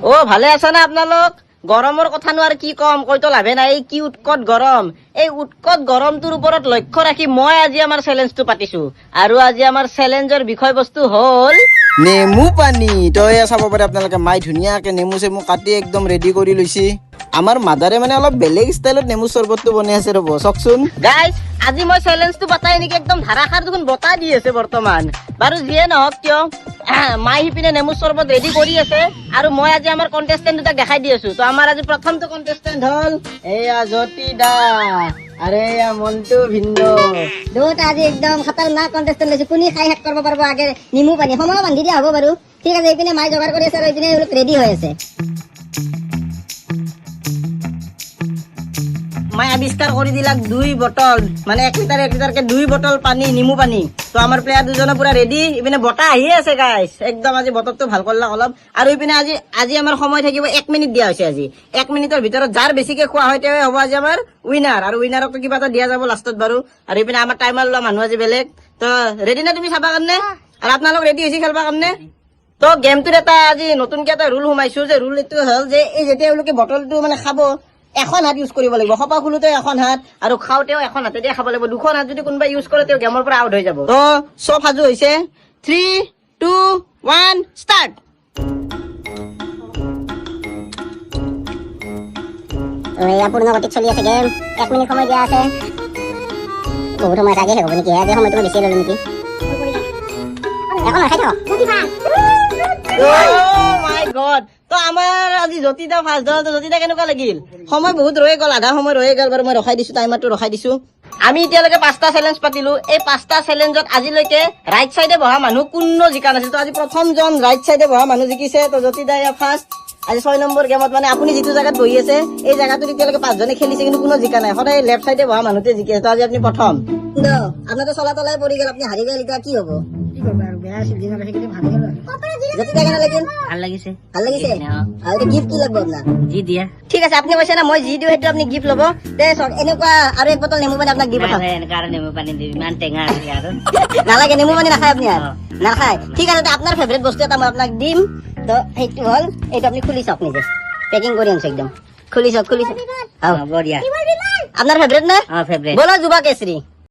ও ভালে আছে না আপোনালোক? গৰমৰ কথানো আৰু কি কম, কৈতো লাভে নাই। এই কি উৎকট গৰম, এই উৎকট গৰমটোৰ ওপৰত লক্ষ্য ৰাখি মই আজি আমাৰ চেলেঞ্জটো পাতিছো। আৰু আজি আমাৰ চেলেঞ্জৰ বিষয়বস্তু হ'ল নেমু পানী। তই চাব পাৰে আপোনালোকে মাই ধুনীয়াকে নেমু চেমু কাটি একদম ৰেডি কৰি লৈছে। আমাৰ মাদাৰে মানে অলপ বেলেগ ষ্টাইলত নেমু চৰবতটো বনাই আছে, ৰ'ব চাওকচোন। গাইজ, আজি মই চেলেঞ্জটো পাতাই নেকি, একদম ধাৰাসাৰ দেখোন বতাহ দি আছে বৰ্তমান। বাৰু যিয়ে নহওক কিয়, মাই সিপিনে নেমু চৰবত ৰেডি কৰি আছে আৰু মই আজি আমাৰ কণ্টেষ্টেণ্ট দুটাক দেখাই দি আছো। তো আমাৰ আজি প্ৰথমটো কণ্টেষ্টেণ্ট হ'ল এয়া জ্যোতি দা আৰু এয়া মন্টু ভিন্ন। দুটা আজি একদম খতৰনাক কণ্টেষ্টেণ্ট লৈছে। কোনে খাই শেষ কৰিব পাৰিব আগে নেমু পানী। সময় বান্ধি দিয়া হ'ব বাৰু। ঠিক আছে, এইপিনে মাই যোগাৰ কৰি আছে আৰু এইপিনে ৰেডি হৈ আছে। মাই আৱিষ্কাৰ কৰি দিলাক 2 বটল, মানে 1 লিটাৰকে 2 বটল পানী, নেমু পানী। তো আমাৰ প্লেয়াৰ দুজনে পুৰা ৰেডি। ইপিনে বতাহ আহিয়ে আছে গাইজ, একদম আজি বতৰটো ভাল কৰিলাক অলপ। আৰু ইপিনে আজি আমাৰ সময় থাকিব 1 মিনিট দিয়া হৈছে। আজি 1 মিনিটৰ ভিতৰত যাৰ বেছিকে খোৱা হয় তেওঁৱে হ'ব আজি আমাৰ উইনাৰ। আৰু উইনাৰকতো কিবা এটা দিয়া যাব লাষ্টত বাৰু। আৰু ইপিনে আমাৰ টাইমাৰ লোৱা মানুহ আজি বেলেগ। তো ৰেডি না তুমি চাবা কাৰণে? আৰু আপোনালোক ৰেডি হৈছে খেলবা কাৰণে? তো গেমটোত এটা আজি নতুনকে এটা ৰুল সোমাইছো, যে ৰুল এইটো হ'ল যে এই যেতিয়া এওঁলোকে বটলটো মানে খাব, এখন হাত ইউজ কৰিব লাগিব। সপা খোলোতেও এখন হাত আৰু খাওঁতেও এখন হাতেদি খাব লাগিব। 2খন হাত যদি কোনোবাই ইউজ কৰে তেওঁ গেমৰ পৰা আউট হৈ যাব। তো চব সাজু হৈছে। 3, 2, 1 ষ্টাৰ্ট। এয়া পূৰ্ণগতিত চলি আছে গেম। 1 মিনিট সময় দিয়া আছে। বহুত সময় আগে শেষ হ'ব নেকি? আজি সময়টো বেছি ল'লো নেকি? এখন খাই থাকক। মাই গড। তো আমাৰ আজি জ্যোতিদা ফাৰ্ষ্ট ধৰা। জ্যোতিদা কেনেকুৱা লাগিল? সময় বহুত ৰৈ গ'ল, আধা সময় ৰৈ গ'ল বাৰু। মই ৰখাই দিছো, টাইমাৰটো ৰখাই দিছো। আমি এতিয়ালৈকে 5টা চেলেঞ্জ পাতিলো। এই 5টা চেলেঞ্জত আজিলৈকে ৰাইট চাইডে বহা মানুহ কোনো জিকা নাছিল। তো আজি প্ৰথমজন ৰাইট চাইডে বহা মানুহ জিকিছে। তো জ্যোতিদা ফাৰ্ষ্ট আজি 6 নম্বৰ গেমত, মানে আপুনি যিটো জাগাত বহি আছে এই জাগাটোত এতিয়ালৈকে 5জনে খেলিছে, কিন্তু কোনো জিকা নাই। সদায় লেফ্ট চাইডে বহা মানুহটোৱে জিকি আছে। তো আজি আপুনি প্ৰথম। আপোনাৰতো চলা তলাই পৰি গ'ল, আপুনি হাৰি গ'ল, এতিয়া কি হ'ব? জ্যোতিদা কেনে লাগিল? ভাল লাগিছে। ভাল লাগিছে? আৰু এতিয়া গিফ্ট কি লাগব আপোনাক? যি দিয়া। ঠিক আছে, আপুনি কৈছে না মই যি দিওঁ সেইটো আপুনি গিফ্ট ল'ব। তে চাওক, এনেকুৱা আৰু 1 বটল নেমু পানী আপোনাক দি পঠাম। নেমু পানী দিবি, ইমান টেঙা আৰু নালাগে, নেমু পানী নাখায় আপুনি আৰু? নাখায়। ঠিক আছে, আপোনাৰ ফেভৰেট বস্তু এটা মই আপোনাক দিম। তো সেইটো হ'ল এইটো, আপুনি খুলি চাওক নিজে। পেকিং কৰি আনিছো একদম। খুলি চাওক। বঢ়িয়া। আপোনাৰ ফেভৰেট না? ফেভৰেট। ব'লা যুৱা কেশৰী।